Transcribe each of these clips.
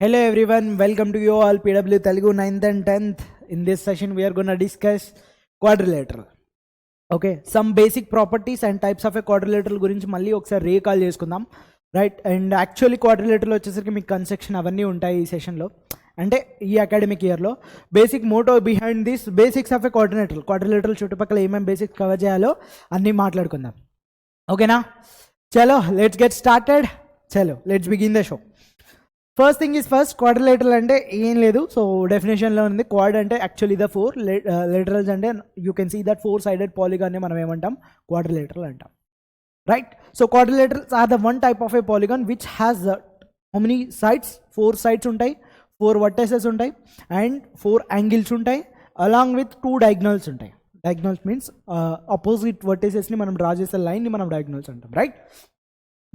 Hello everyone, welcome to you all PW Telugu 9th and 10th. In this session we are going to discuss quadrilateral. Okay, some basic properties and types of a quadrilateral గురించి మళ్ళీ ఒకసారి recall చేసుకుందాం, right. And actually quadrilateral వచ్చేసరికి మీకు construction అవన్నీ ఉంటాయి ఈ సెషన్లో, అంటే ఈ అకాడమిక్ ఇయర్లో. Basic motto behind this basics of a quadrilateral చుట్టుపక్కల ఏమేమి బేసిక్స్ కవర్ చేయాలో అన్నీ మాట్లాడుకుందాం. ఓకేనా? చలో లెట్స్ గెట్ స్టార్టెడ్. చలో let's begin the show. First thing is first, quadrilateral అంటే ఏం లేదు. సో డెఫినేషన్లో ఉంది, క్వాడ్ అంటే యాక్చువల్లీ ద ఫోర్, లేటరల్స్ అంటే you can see that 4-sided పాలిగాన్ని మనం ఏమంటాం, క్వాడ్రిలేటరల్ అంటాం, right. So quadrilaterals are the one type of a polygon which has how many sides? 4 sides ఉంటాయి, 4 vertices ఉంటాయి అండ్ 4 angles ఉంటాయి, అలాంగ్ విత్ 2 diagonals ఉంటాయి. Diagonals means opposite వర్టిసెస్ని మనం డ్రా చేసే లైన్ని మనం డయాగ్నల్స్ అంటాం, right.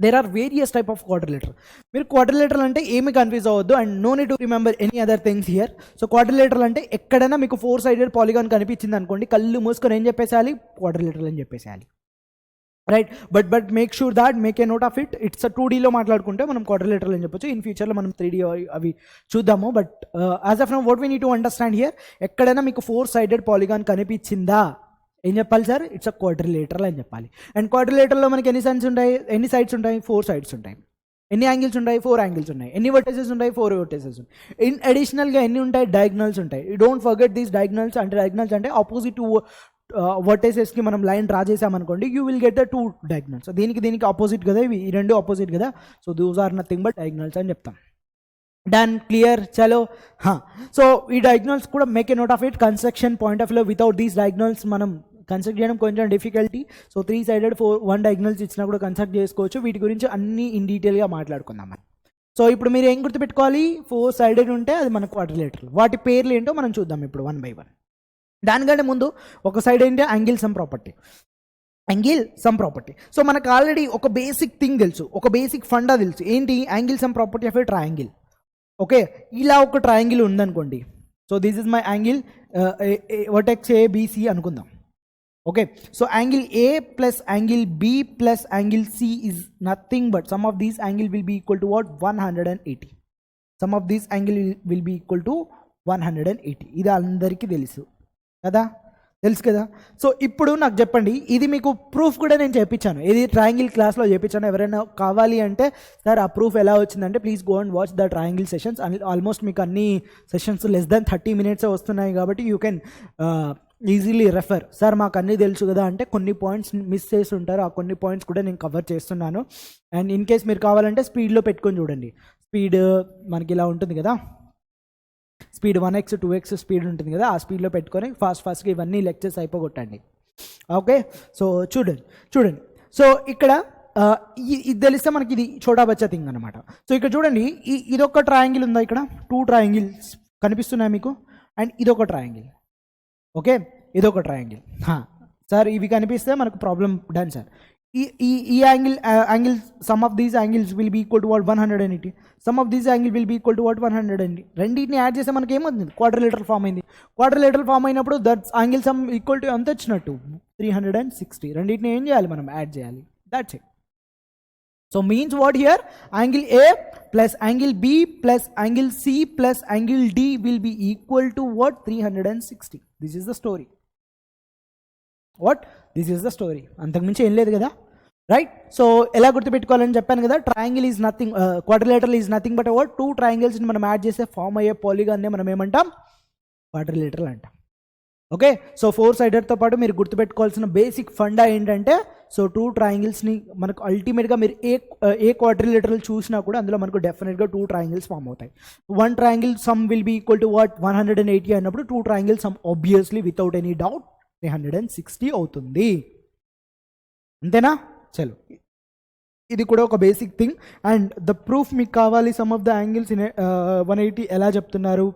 There are various type of quadrilateral. మీరు క్వాడ్రిలేటరల్ అంటే ఏమి కన్ఫ్యూజ్ అవ్వద్దు and no need to remember any other things here. So quadrilateral అంటే ఎక్కడైనా మీకు 4-sided పాలిగాన్ కనిపించింది అనుకోండి, కళ్ళు మూసుకొని ఏం చెప్పేసేయాలి, క్వాడ్రిలేటరల్ అని చెప్పేసేయాలి, right. But make sure that make a note of it. It's 2Dలో మాట్లాడుకుంటే మనం క్వాడ్రిలేటరల్ అని చెప్పొచ్చు. ఇన్ ఫ్యూచర్లో మనం 3D అవి చూద్దాము. But as of now what we need to understand here, ఎక్కడైనా మీకు 4-sided పాలిగాన్ కనిపించిందా ఏం చెప్పాలి సార్? ఇట్స్ అ క్వాడ్రిలేటరల్ అని చెప్పాలి. అండ్ క్వాడ్రిలేటరల్లో మనకి ఎన్ని సైడ్స్ ఉంటాయి? 4 sides ఉంటాయి. ఎన్ని యాంగిల్స్ ఉంటాయి? 4 angles ఉన్నాయి. ఎన్ని వర్టిసెస్ ఉంటాయి? 4 vertices ఉంటాయి. ఇన్ అడిషనల్గా ఎన్ని ఉంటాయి? డయాగ్నల్స్ ఉంటాయి. You don't forget these diagonals. అంటే డయాగ్నల్స్ అంటే ఆపోజిట్ వర్టిసెస్కి మనం లైన్ డ్రా చేసామనుకోండి, you will get the 2 diagonals. So దీనికి ఆపోజిట్ కదా, ఇవి ఈ రెండు ఆపోజిట్ కదా. So those are nothing but diagonals అని చెప్తాం. డన్, క్లియర్, చలో. సో ఈ డయాగ్నల్స్ కూడా make a note of it. Construction point of view without these diagonals మనం కన్స్ట్రక్ట్ చేయడం కొంచెం డిఫికల్టీ. సో 3-sided 1 diagonals ఇచ్చినా కూడా కన్స్ట్రక్ట్ చేసుకోవచ్చు. వీటి గురించి అన్నీ ఇన్ డీటెయిల్గా మాట్లాడుకుందాం మనం. సో ఇప్పుడు మీరు ఏం గుర్తుపెట్టుకోవాలి? 4-sided ఉంటే అది మన క్వాడ్రిలేటరల్. వాటి పేర్లు ఏంటో మనం చూద్దాం ఇప్పుడు 1 by 1. దానికంటే ముందు ఒక సైడ్ ఏంటి? Angle sum property. సో మనకు ఆల్రెడీ ఒక బేసిక్ థింగ్ తెలుసు, ఒక బేసిక్ ఫండా తెలుసు. ఏంటి? Angle sum property of a triangle. Okay, ఇలా ఒక ట్రయాంగిల్ ఉందనుకోండి. So this is my angle, vertex ABC అనుకుందాం. Okay, so angle A plus angle B plus angle C is nothing but sum of these angle will be equal to what? 180. Sum of these angle will be equal to 180. ఇది అందరికీ తెలుసు కదా. So ఇప్పుడు నాకు చెప్పండి, ఇది మీకు proof కూడా నేను చేయించాను. ఇది ట్రయాంగిల్ క్లాస్లో చేయించాను. ఎవరైనా కావాలి అంటే సార్ ఆ ప్రూఫ్ ఎలా వచ్చిందంటే please go and watch the triangle sessions. Almost మీకు అన్ని సెషన్స్ less than 30 minutes వస్తున్నాయి కాబట్టి you can easily refer. Sir మాకు అన్నీ తెలుసు కదా అంటే కొన్ని పాయింట్స్ మిస్ చేసి ఉంటారు. ఆ కొన్ని పాయింట్స్ కూడా నేను కవర్ చేస్తున్నాను. అండ్ ఇన్ కేస్ మీరు కావాలంటే స్పీడ్లో పెట్టుకొని చూడండి. స్పీడ్ మనకి ఇలా ఉంటుంది కదా, స్పీడ్ 1x 2x స్పీడ్ ఉంటుంది కదా, ఆ స్పీడ్లో పెట్టుకొని ఫాస్ట్గా ఇవన్నీ లెక్చర్స్ అయిపోగొట్టండి. ఓకే, సో చూడండి. సో ఇక్కడ ఇది తెలిస్తే మనకి ఇది చోటా బచ్చా థింగ్ అనమాట. సో ఇక్కడ చూడండి, ఇదొక ట్రయాంగిల్ ఉందా? ఇక్కడ 2 triangles కనిపిస్తున్నాయి మీకు. అండ్ ఇదొక ట్రయాంగిల్. ఓకే, ఇదొక ట్రయాంగిల్. సార్ ఇవి కనిపిస్తే మనకు ప్రాబ్లం డన్ సార్. ఈ angle sum of these angles will be equal to what? 180. Sum of these angle will be equal to what? 180. రెండింటిని యాడ్ చేస్తే మనకి ఏమవుతుంది? క్వాడ్రిలేటరల్ ఫామ్ అయింది. క్వాడ్రిలేటరల్ ఫామ్ అయినప్పుడు that angle sum equal to ఎంత వచ్చినట్టు? 360. రెండింటిని ఏం చేయాలి? మనం యాడ్ చేయాలి. That's it. So means what here? Angle A plus angle B plus angle C plus angle D will be equal to what? 360. This is the story. What? This is the story. అంతకుమించి ఏం లేదు కదా, right. So ఎలా గుర్తుపెట్టుకోవాలని చెప్పాను కదా, triangle is nothing, quadrilateral is nothing but what? 2 triangles మనం add చేస్తే form అయ్యే పాలిగాన్నే మనం ఏమంటాం? క్వాడ్రిలేటరల్ అంటాం. ఓకే, సో 4-sidedతో పాటు మీరు గుర్తుపెట్టుకోవాల్సిన బేసిక్ ఫండా ఏంటంటే, సో 2 trianglesని మనకు అల్టిమేట్గా మీరు ఏ క్వాడ్రిలేటరల్ చూసినా కూడా అందులో మనకు డెఫినెట్గా 2 triangles ఫామ్ అవుతాయి. 1 triangle sum will be equal to what? 180 అయినప్పుడు 2 triangles sum obviously without any doubt 360 అవుతుంది. అంతేనా? చలో, ఇది కూడా ఒక basic thing. And the proof మీకు కావాలి. Sum of the angles in 180 ఎలా చెప్తున్నారు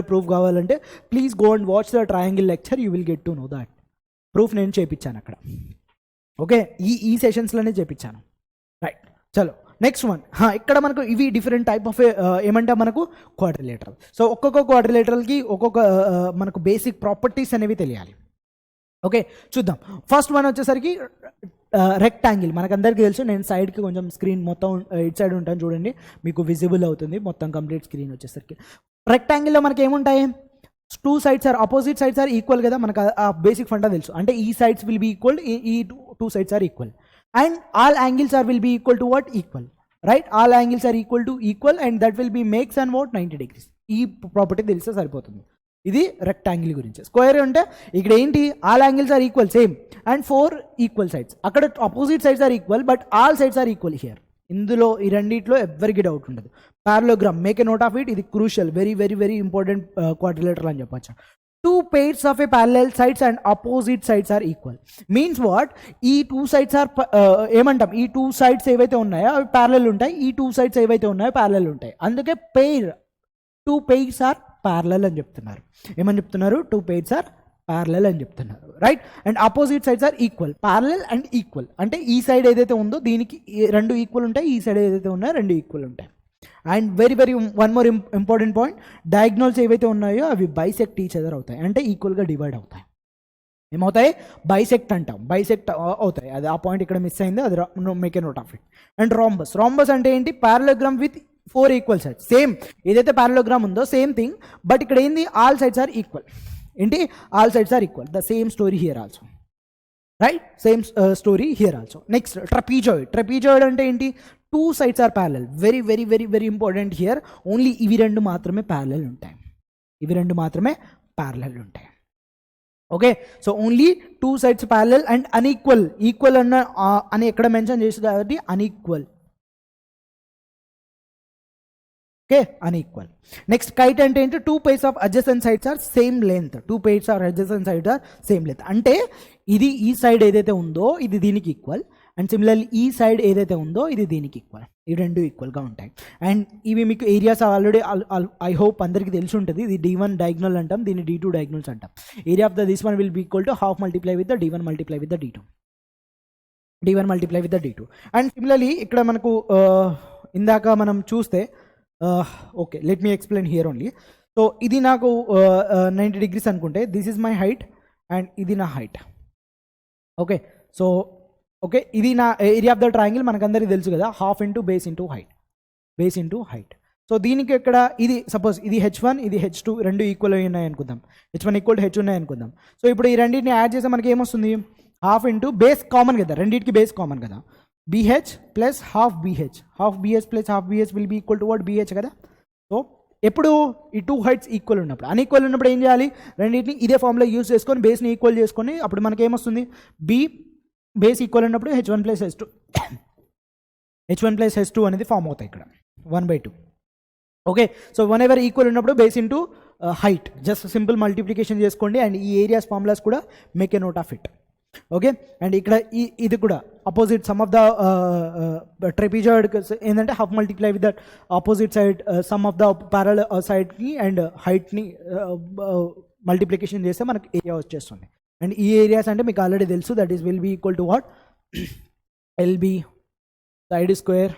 ప్రూఫ్ కావాలంటే please go and watch the triangle lecture. You will get to know that. Proof నేను చేయించాను అక్కడ. ఓకే, ఈ సెషన్స్లోనే చేయించాను, రైట్. చలో నెక్స్ట్ వన్. ఇక్కడ మనకు ఇవి డిఫరెంట్ టైప్ ఆఫ్ ఏమంటే మనకు క్వాడ్రిలేటరల్. సో ఒక్కొక్క క్వాడ్రిలేటరల్కి ఒక్కొక్క మనకు బేసిక్ ప్రాపర్టీస్ అనేవి తెలియాలి. ఓకే, చూద్దాం. ఫస్ట్ వన్ వచ్చేసరికి రెక్టాంగిల్ మనకందరికీ తెలుసు. నేను సైడ్కి కొంచెం స్క్రీన్ మొత్తం ఇటు సైడ్ ఉంటాను చూడండి, మీకు విజిబుల్ అవుతుంది మొత్తం కంప్లీట్ స్క్రీన్ వచ్చేసరికి. రెక్టాంగిల్లో మనకి ఏముంటాయి, two sides are opposite sides are equal కదా, మనకు ఆ బేసిక్ ఫండా తెలుసు. అంటే ఈ సైడ్స్ విల్ బీ ఈక్వల్, ఈ two sides are equal, and all angles are will be equal to what, equal, right. All angles are equal to equal and that will be makes and what 90 degrees. ఈ property తెలిస్తే సరిపోతుంది. ఇది rectangle గురించి. Square అంటే ఇక్కడ ఏంటి, all angles are equal same and 4 equal sides. అక్కడ opposite sides are equal but all sides are equal here. ఇందులో ఈ రెండిట్లో ఎవరికి డౌట్ ఉండదు. Parallelogram, make a note of it. ఇది crucial, very very very important quadrilateral అని చెప్పచ్చు. 2 pairs of a parallel sides and opposite sides are equal. Means what? ఈ 2 sides are ఏమంటాం, ఈ 2 sides ఏవైతే ఉన్నాయో అవి ప్యారలల్ ఉంటాయి, ఈ 2 sides ఏవైతే ఉన్నాయో ప్యారలల్ ఉంటాయి. అందుకే పెయిర్, 2 pairs are parallel అని చెప్తున్నారు. ఏమని చెప్తున్నారు, 2 pairs are parallel అని చెప్తున్నారు, right. And opposite sides are equal. Parallel and equal అంటే ఈ సైడ్ ఏదైతే ఉందో దీనికి 2 ఈక్వల్ ఉంటాయి, ఈ సైడ్ ఏదైతే ఉన్నాయో 2 ఈక్వల్ ఉంటాయి. And very very one more important point, diagonals ఏవైతే ఉన్నాయో అవి బైసెక్ట్ ఈచ్ అదర్ అవుతాయి, అంటే ఈక్వల్గా డివైడ్ అవుతాయి. ఏమవుతాయి, బైసెక్ట్ అంటాం, బైసెక్ట్ అవుతాయి. అది ఆ పాయింట్ ఇక్కడ మిస్ అయింది, అది make a note of it. And rhombus, rhombus అంటే ఏంటి, parallelogram with 4 equal sides. Same ఏదైతే పారలోగ్రామ్ ఉందో సేమ్ థింగ్, బట్ ఇక్కడ ఏంది, ఆల్ సైడ్స్ ఆర్ ఈక్వల్. ఏంటి, all sides are equal. The same story here also, right, same story here also. Next trapezoid. Trapezoid అంటే ఏంటి, 2 sides are parallel. Very very very very important here. Only ఇవి 2 మాత్రమే parallel ఉంటాయి, ఇవి 2 మాత్రమే parallel ఉంటాయి. Okay, so only 2 sides parallel and unequal. Equal అని ఎక్కడ మెన్షన్ చేస్తుంది కాబట్టి unequal. Okay, unequal. Next kite అంటే ఏంటి, 2 pairs of adjacent sides are same length. 2 pairs of adjacent sides are same length. అంటే ఇది ఈ సైడ్ ఏదైతే ఉందో ఇది దీనికి ఈక్వల్, అండ్ సిమిలర్లీ ఈ సైడ్ ఏదైతే ఉందో ఇది దీనికి ఈక్వల్. ఈ 2 ఈక్వల్గా ఉంటాయి. అండ్ ఇవి మీకు ఏరియాస్ ఆల్రెడీ ఐ హోప్ అందరికీ తెలిసి ఉంటుంది. ఇది D1 డయాగ్నల్ అంటాం, దీన్ని D2 డయాగ్నల్స్ అంటాం. Area of the this one will be equal to half multiply with the D1 multiply with the D2, D1 multiply with the D2. And similarly ఇక్కడ మనకు ఇందాక మనం చూస్తే, okay let me explain here only. So ఇది నాకు 90 degrees అనుకుంటే, this is my height and ఇది నా హైట్. ఓకే, సో ఓకే, ఇది నా ఏరియా ఆఫ్ ద ట్రయాంగిల్ మనకందరికీ తెలుసు కదా, half into base into height, base into height. So దీనికి ఇక్కడ ఇది సపోజ్ ఇది H1 ఇది H2 2 ఈక్వల్ అయి ఉన్నాయి అనుకుందాం, H1 ఈక్వల్ టు H ఉన్నాయి అనుకుందాం. సో ఇప్పుడు ఈ రెండింటిని యాడ్ చేస్తే మనకి ఏమొస్తుంది, హాఫ్ ఇంటూ బేస్ కామన్ కదా, రెండింటికి బేస్ కామన్ కదా, BH plus half BH, half BH plus half BH will be equal to what, BH కదా. సో ఎప్పుడు ఈ 2 heights ఈక్వల్ ఉన్నప్పుడు, అన్ఈక్వల్ ఉన్నప్పుడు ఏం చేయాలి, రెండింటిని ఇదే ఫార్ములా యూజ్ చేసుకొని బేస్ని ఈక్వల్ చేసుకొని అప్పుడు మనకి ఏమొస్తుంది, బేస్ ఈక్వల్ ఉన్నప్పుడు H1 plus H2, H1 plus H2 అనేది ఫామ్ అవుతాయి ఇక్కడ 1/2. Okay, so whenever equal ఉన్నప్పుడు base into height, just simple multiplication చేసుకోండి. అండ్ ఈ ఏరియాస్ ఫార్ములాస్ కూడా make a note of it. Okay, and ఇక్కడ ఇది కూడా opposite sum of the trapezoid ఏంటంటే half multiply with that opposite side sum of the parallel సైడ్ని and హైట్ని multiplication చేస్తే మనకి ఏరియా వచ్చేస్తుంది. అండ్ ఈ ఏరియాస్ అంటే మీకు ఆల్రెడీ తెలుసు, that is will be equal to what, LB side square.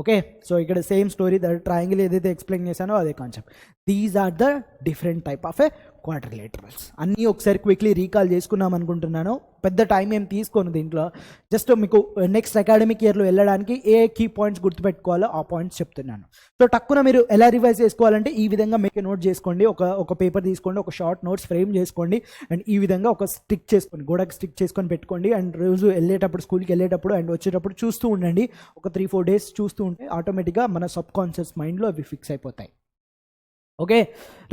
Okay, so ఇక్కడ సేమ్ స్టోరీ, ద ట్రయాంగిల్ ఏదైతే ఎక్స్ప్లెయిన్ చేశానో అదే concept. These are the different type of a quadrilaterals. అన్నీ ఒకసారి క్విక్లీ రీకాల్ చేసుకున్నాం అనుకుంటున్నాను, పెద్ద టైం ఏం తీసుకోను దీంట్లో. జస్ట్ మీకు నెక్స్ట్ అకాడమిక్ ఇయర్లో వెళ్ళడానికి ఏ కీ పాయింట్స్ గుర్తుపెట్టుకోవాలో ఆ పాయింట్స్ చెప్తున్నాను. సో టక్కున మీరు ఎలా రివైజ్ చేసుకోవాలంటే ఈ విధంగా మీకు నోట్ చేసుకోండి, ఒక పేపర్ తీసుకోండి, ఒక షార్ట్ నోట్స్ ఫ్రేమ్ చేసుకోండి, అండ్ ఈ విధంగా ఒక స్టిక్ చేసుకొని గోడకి స్టిక్ చేసుకొని పెట్టుకోండి. అండ్ రోజు వెళ్ళేటప్పుడు, స్కూల్కి వెళ్ళేటప్పుడు అండ్ వచ్చేటప్పుడు చూస్తూ ఉండండి. ఒక 3-4 days చూస్తూ ఉంటే ఆటోమేటిక్గా మన సబ్ కాన్షియస్ మైండ్లో అవి ఫిక్స్ అయిపోతాయి. Okay,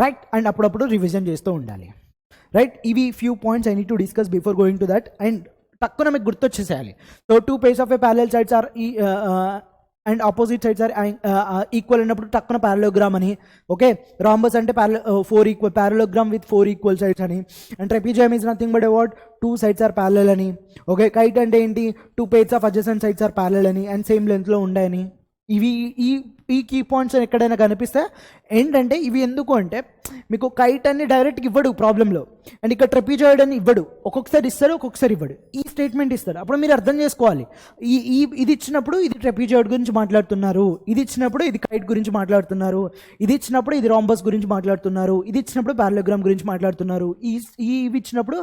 right. అండ్ అప్పుడప్పుడు రివిజన్ చేస్తూ ఉండాలి, రైట్. ఇవి few points I need to discuss before going to that. And తక్కువ మీకు గుర్తొచ్చేసేయాలి. So 2 pairs of a parallel sides are and opposite sides are equal అన్నప్పుడు టక్కున పారలోగ్రామ్ అని. ఓకే, రాంబస్ అంటే 4 equal, parallelogram with 4 equal sides అని. And trapezoid is nothing but about 2 sides are parallel అని. Okay, kite అంటే ఏంటి, 2 pairs of adjacent sides are parallel అని and same లెంత్లో ఉన్నాయని. ఇవి ఈ కీ పాయింట్స్ ఎక్కడైనా కనిపిస్తే ఏంటంటే ఇవి ఎందుకు అంటే మీకు కైట్ అని డైరెక్ట్గా ఇవ్వడు ప్రాబ్లంలో, అండ్ ఇక్కడ ట్రెపిజాయిడ్ అని ఇవ్వడు, ఒక్కొక్కసారి ఇస్తాడు ఒక్కొక్కసారి ఇవ్వడు, ఈ స్టేట్మెంట్ ఇస్తాడు. అప్పుడు మీరు అర్థం చేసుకోవాలి, ఇది ఇచ్చినప్పుడు ఇది ట్రెపిజాయిడ్ గురించి మాట్లాడుతున్నారు, ఇది ఇచ్చినప్పుడు ఇది కైట్ గురించి మాట్లాడుతున్నారు, ఇది ఇచ్చినప్పుడు ఇది రాంబస్ గురించి మాట్లాడుతున్నారు, ఇది ఇచ్చినప్పుడు పారలోగ్రామ్ గురించి మాట్లాడుతున్నారు, ఇవి ఇచ్చినప్పుడు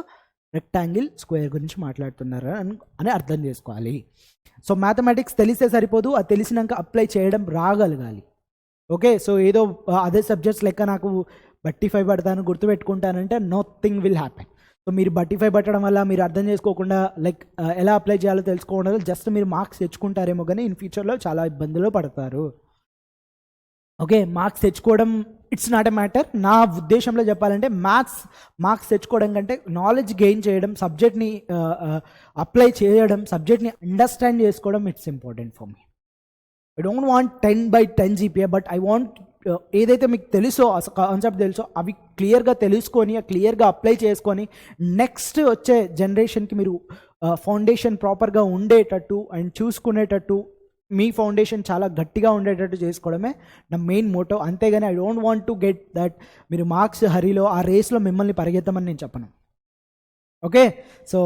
రెక్టాంగిల్ స్క్వేర్ గురించి మాట్లాడుతున్నారు అని అర్థం చేసుకోవాలి. సో మ్యాథమెటిక్స్ తెలిస్తే సరిపోదు, అది తెలిసినాక అప్లై చేయడం రాగలగాలి. ఓకే, సో ఏదో అదే సబ్జెక్ట్స్ లెక్క నాకు బట్టి 5 పడతాను గుర్తుపెట్టుకుంటానంటే నథింగ్ విల్ హ్యాపెన్. సో మీరు బట్టి 5 పట్టడం వల్ల మీరు అర్థం చేసుకోకుండా లైక్ ఎలా అప్లై చేయాలో తెలుసుకోవడం వల్ల జస్ట్ మీరు మార్క్స్ తెచ్చుకుంటారేమో కానీ ఇన్ ఫ్యూచర్లో చాలా ఇబ్బందులు పడతారు. ఓకే, మార్క్స్ తెచ్చుకోవడం ఇట్స్ నాట్ ఎ మ్యాటర్. నా ఉద్దేశంలో చెప్పాలంటే మార్క్స్ తెచ్చుకోవడం కంటే నాలెడ్జ్ గెయిన్ చేయడం, సబ్జెక్ట్ని అప్లై చేయడం, సబ్జెక్ట్ని అండర్స్టాండ్ చేసుకోవడం it's important for me. I don't want 10/10 GPA, but I want ఏదైతే మీకు తెలుసో కాన్సెప్ట్ తెలుసో అవి క్లియర్గా తెలుసుకొని క్లియర్గా అప్లై చేసుకొని నెక్స్ట్ వచ్చే జనరేషన్కి మీరు ఫౌండేషన్ ప్రాపర్గా ఉండేటట్టు అండ్ చూసుకునేటట్టు మీ ఫౌండేషన్ చాలా గట్టిగా ఉండేటట్టు చేసుకోవడమే నా మెయిన్ మోటో. అంతేగాని I don't want to get that మీరు మార్క్స్ హరీలో ఆ రేస్లో మిమ్మల్ని పరిగెత్తమని నేను చెప్పను. Okay, so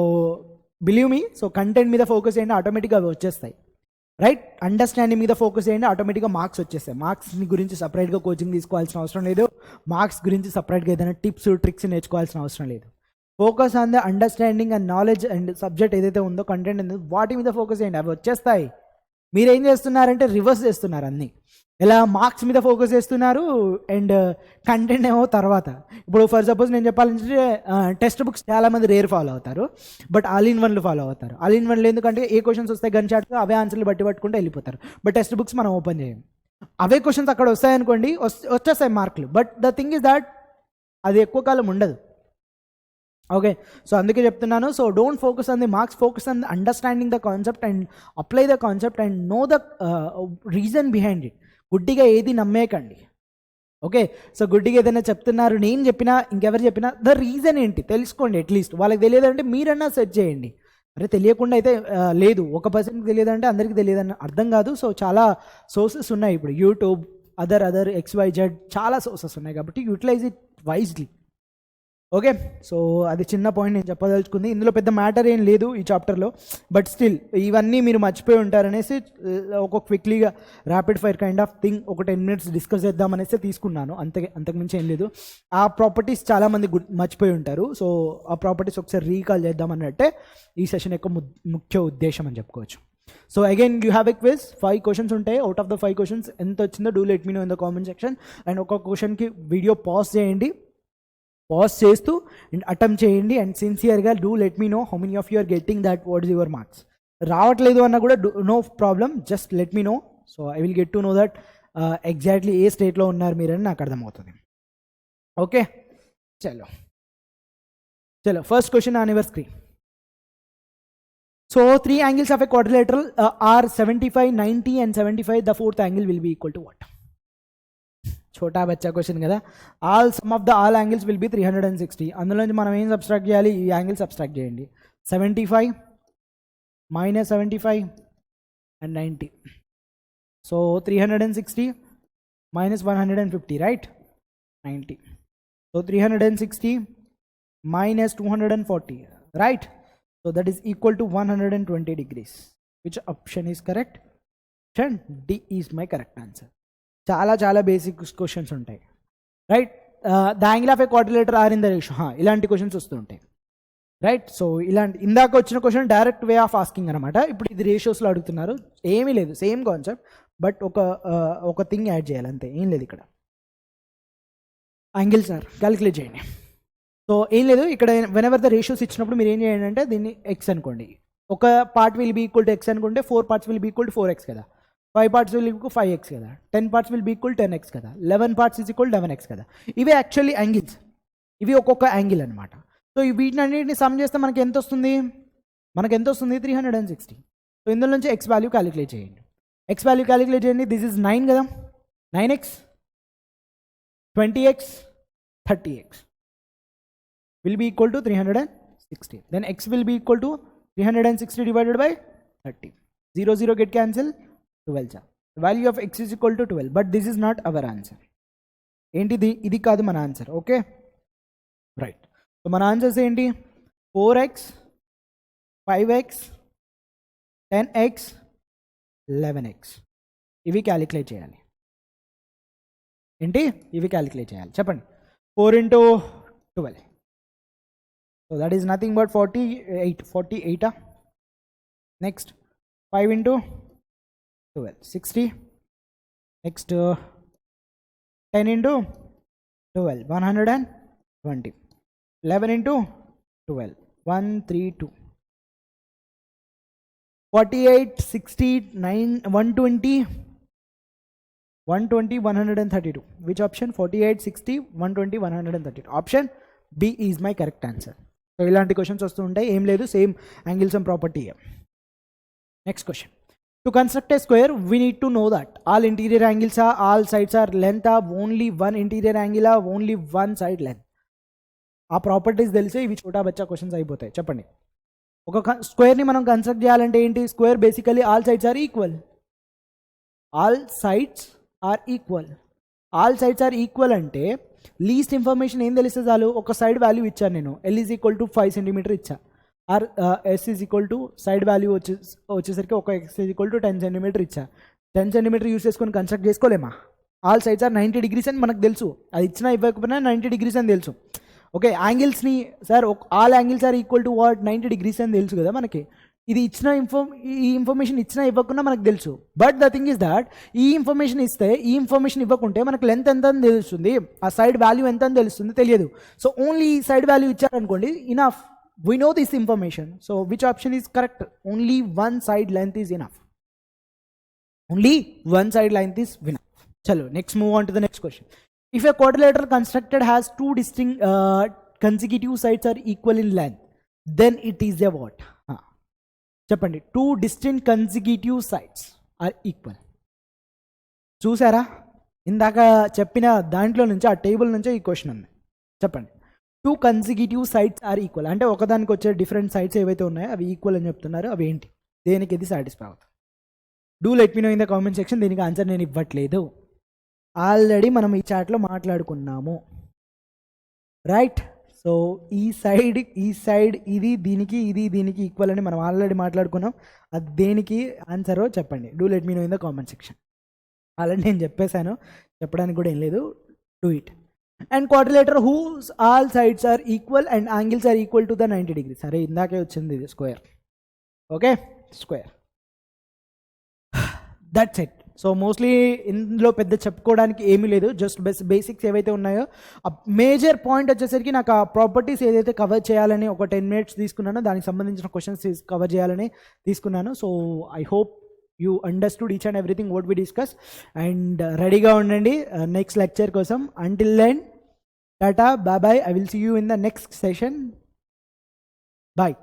believe me, so content మీద ఫోకస్ చేయండి, ఆటోమేటిక్గా అవి వచ్చేస్తాయి. రైట్, అండర్స్టాండింగ్ మీద ఫోకస్ చేయండి, ఆటోమేటిక్గా మార్క్స్ వచ్చేస్తాయి. మార్క్స్ని గురించి సపరేట్గా కోచింగ్ తీసుకోవాల్సిన అవసరం లేదు, మార్క్స్ గురించి సపరేట్గా ఏదైనా టిప్స్ ట్రిక్స్ నేర్చుకోవాల్సిన అవసరం లేదు. Focus on the understanding and knowledge and subject ఏదైతే ఉందో, కంటెంట్ ఉందో వాటి మీద ఫోకస్ చేయండి, అవి వచ్చేస్తాయి. మీరేం చేస్తున్నారంటే రివర్స్ చేస్తున్నారు అన్నీ. ఎలా మార్క్స్ మీద ఫోకస్ చేస్తున్నారు అండ్ కంటెంట్ ఏమో తర్వాత. ఇప్పుడు ఫర్ సపోజ్ నేను చెప్పాలంటే టెక్స్ట్ బుక్స్ చాలామంది రేర్ ఫాలో అవుతారు, బట్ ఆల్ ఇన్ వన్లు ఫాలో అవుతారు. ఆల్ ఇన్ వన్లు ఎందుకంటే ఏ క్వశ్చన్స్ వస్తాయి గన్ షాట్గా అవే ఆన్సర్లు పట్టుకుంటూ వెళ్ళిపోతారు. బట్ టెక్స్ట్ బుక్స్ మనం ఓపెన్ చేయం, అవే క్వశ్చన్స్ అక్కడ వస్తాయనుకోండి, వచ్చేస్తాయి మార్కులు. But the thing is that అది ఎక్కువ కాలం ఉండదు. ఓకే, సో అందుకే చెప్తున్నాను, so don't focus on the marks, focus on understanding the concept and apply the concept and know the reason behind it. గుడ్డిగా ఏది నమ్మేయకండి. ఓకే, సో గుడ్డిగా ఏదైనా చెప్తున్నారు, నేను చెప్పినా ఇంకెవరు చెప్పినా ద రీజన్ ఏంటి తెలుసుకోండి. అట్లీస్ట్ వాళ్ళకి తెలియదంటే మీరన్నా సెర్చ్ చేయండి. అరే తెలియకుండా అయితే లేదు, 1% తెలియదంటే అందరికీ తెలియదని అర్థం కాదు. సో చాలా సోర్సెస్ ఉన్నాయి ఇప్పుడు, యూట్యూబ్, అదర్ XYZ చాలా సోర్సెస్ ఉన్నాయి, కాబట్టి utilize it wisely. Okay, so అది చిన్న పాయింట్ నేను చెప్పదలుచుకుంది. ఇందులో పెద్ద మ్యాటర్ ఏం లేదు ఈ చాప్టర్లో, బట్ స్టిల్ ఇవన్నీ మీరు మర్చిపోయి ఉంటారనేసి ఒక క్విక్లీగా rapid fire kind of thing ఒక 10 minutes డిస్కస్ చేద్దామనేసి తీసుకున్నాను. అంతకుమించి ఏం లేదు. ఆ ప్రాపర్టీస్ చాలామంది మర్చిపోయి ఉంటారు, సో ఆ ప్రాపర్టీస్ ఒకసారి రీకాల్ చేద్దామన్నట్టే ఈ సెషన్ యొక్క ముఖ్య ఉద్దేశం అని చెప్పుకోవచ్చు. So again you have a quiz, 5 questions ఉంటాయి. అవుట్ ఆఫ్ ద 5 questions ఎంత వచ్చిందో do let me know in the comment section. And ఒక క్వశ్చన్కి వీడియో పాజ్ చేయండి, పాజ్ చేస్తూ అండ్ అటెంప్ట్ చేయండి అండ్ సిన్సియర్గా do let me know how many of you are getting that, what is your marks. రావట్లేదు అన్నా కూడా no problem, just let me know. So I will get to know that exactly ఏ స్టేట్లో ఉన్నారు మీరని నాకు అర్థమవుతుంది. ఓకే, చలో first question on your screen. So 3 angles of a quadrilateral are 75, 90 and 75. The fourth angle will be equal to what? छोटा बच्चा question కదా. Some of the all angles will be 360. అందులో నుంచి మనం ఏం సబ్స్ట్రాక్ట్ చేయాలి, ఈ యాంగిల్ సబ్స్ట్రాక్ట్ చేయండి. 75 - 75 and 90. So 360 - 150, right, 90. So 360 - 240, right. So that is equal to 120 degrees. Which option is correct? Option D is my correct answer. చాలా basic questions ఉంటాయి, right. The angle of a quadrilateral are in the ratio, ఇలాంటి questions వస్తుంటాయి, right. So ఇలాంటి ఇందాక వచ్చిన question direct way of asking అనమాట. ఇప్పుడు ఇది రేషియోస్లో అడుగుతున్నారు, ఏమీ లేదు, సేమ్ కాన్సెప్ట్, బట్ ఒక థింగ్ యాడ్ చేయాలి అంతే, ఏం లేదు ఇక్కడ. యాంగిల్ సార్ క్యాలిక్యులేట్ చేయండి. సో ఏం లేదు ఇక్కడ, వెన్ ఎవర్ ద రేషియోస్ ఇచ్చినప్పుడు మీరు ఏం చేయండి అంటే దీన్ని x అనుకోండి. ఒక part will be equal to x అనుకుంటే 4 parts will be equal to 4x కదా, 5 parts విల్ ఈక్వల్ 5x కదా, 10 parts will be equal 10x కదా, 11 parts ఈజ్ ఈక్వల్ 11x కదా. ఇవి యాక్చువల్లీ యాంగిల్స్, ఇవి ఒక్కొక్క యాంగిల్ అనమాట. సో వీటిని అన్నింటిని సమ్ చేస్తే మనకి ఎంత వస్తుంది? 360. సో ఇందులో నుంచి x వాల్యూ క్యాలిక్యులేట్ చేయండి. x వాల్యూ క్యాలిక్యులేట్ చేయండి. దిస్ ఇస్ 9 కదా, 9x, 20x, 30x will be equal to 360. Then x will be equal to 360 divided by 30. 0, 0 get cancel, 12. The value of x is equal to 12. But this is not our answer. ఇది కాదు మన answer. Okay, right. So మన answers ఏంటి? 4x, 5x, 10x, 11x. ఇవి calculate చేయాలి. ఇవి calculate చేయాలి. చెప్పండి. 4 into 12. So that is nothing but 48. Next 5 into 12, 60. Next 10 into 12, 120. 11 into 12, 132. 48, 60, 120, 132. Which option? 48, 60, 120, 132. Option B is my correct answer. So ఇలాంటి questions వస్తూ ఉంటాయి, ఏం లేదు, సేమ్ angles and property. Next question. To construct a square we need to know that all interior angles are, all sides are length are, only one interior angle are, only one side length. ఆ properties తెలిసే ఇవి చోటా బచ్చా questions అయిపోతాయి. చెప్పండి. ఒక స్క్వేర్ని మనం construct చేయాలంటే ఏంటి? Square basically all sides are equal. All sides are equal. All sides are equal అంటే లీస్ట్ ఇన్ఫర్మేషన్ ఏం తెలిస్తే చాలు, ఒక సైడ్ వాల్యూ ఇచ్చాను నేను, L is equal to 5 centimetre ఇచ్చా, or S is equal to side value వచ్చేసరికి ఒక X is equal to 10 centimetre ఇచ్చా. 10 సెంటీమీటర్ యూస్ చేసుకొని కన్స్ట్రక్ట్ చేసుకోలేమా? ఆల్ సైడ్స్ ఆర్ 90 డిగ్రీస్ అని మనకు తెలుసు, అది ఇచ్చినా ఇవ్వకపోయినా 90 డిగ్రీస్ అని తెలుసు. ఓకే, యాంగిల్స్ని sir all angles are equal to what 90 degrees అని తెలుసు కదా మనకి. ఇది ఇచ్చిన ఈ ఇన్ఫర్మేషన్ ఇచ్చినా ఇవ్వకుండా మనకు తెలుసు. But the thing is that ఈ ఇన్ఫర్మేషన్ ఇస్తే, ఈ ఇన్ఫర్మేషన్ ఇవ్వకుంటే మనకు లెంత్ ఎంత అని తెలుస్తుంది, ఆ సైడ్ వాల్యూ ఎంత అని తెలుస్తుంది, తెలియదు. సో ఓన్లీ సైడ్ వాల్యూ ఇచ్చారనుకోండి, enough, we know this information. So which option is correct? Only one side length is enough. Only one side length is enough. చలో next move on to the next question. If a quadrilateral constructed has two distinct consecutive sides are equal in length, then it is a what? చెప్పండి. Two distinct consecutive sides are equal. చూసారా, ఇందాక చెప్పిన దాంట్లో నుంచి, ఆ table నుంచే ఈ question ఉంది. చెప్పండి. Two consecutive sides are equal అంటే ఒకదానికి వచ్చే డిఫరెంట్ సైడ్స్ ఏవైతే ఉన్నాయో అవి ఈక్వల్ అని చెప్తున్నారు. అవి ఏంటి? దేనికి ఇది సాటిస్ఫై అవుతుంది? Do let me know in the comment section. దీనికి ఆన్సర్ నేను ఇవ్వట్లేదు, ఆల్రెడీ మనం ఈ చాట్లో మాట్లాడుకున్నాము, రైట్? సో ఈ సైడ్ ఇది దీనికి, ఇది దీనికి ఈక్వల్ అని మనం ఆల్రెడీ మాట్లాడుకున్నాం. అది దేనికి ఆన్సరో చెప్పండి. Do let me know in the comment section. Already నేను చెప్పేశాను, చెప్పడానికి కూడా ఏం లేదు. Do it. And quadrilateral whose all sides are equal and angles are equal to the 90 degrees. సరే, ఇందాకే వచ్చింది ఇది square. Okay, square. That's it. So mostly ఇందులో పెద్ద చెప్పుకోవడానికి ఏమీ లేదు, జస్ట్ బేసిక్స్ ఏవైతే ఉన్నాయో. ఆ మేజర్ పాయింట్ వచ్చేసరికి నాకు ఆ ప్రాపర్టీస్ ఏదైతే కవర్ చేయాలని ఒక 10 minutes తీసుకున్నానో, దానికి సంబంధించిన క్వశ్చన్స్ కవర్ చేయాలని తీసుకున్నాను. So I hope you understood each and everything what we discuss. And రెడీగా ఉండండి నెక్స్ట్ లెక్చర్ కోసం. Until then, tata, bye bye. I will see you in the next session. Bye.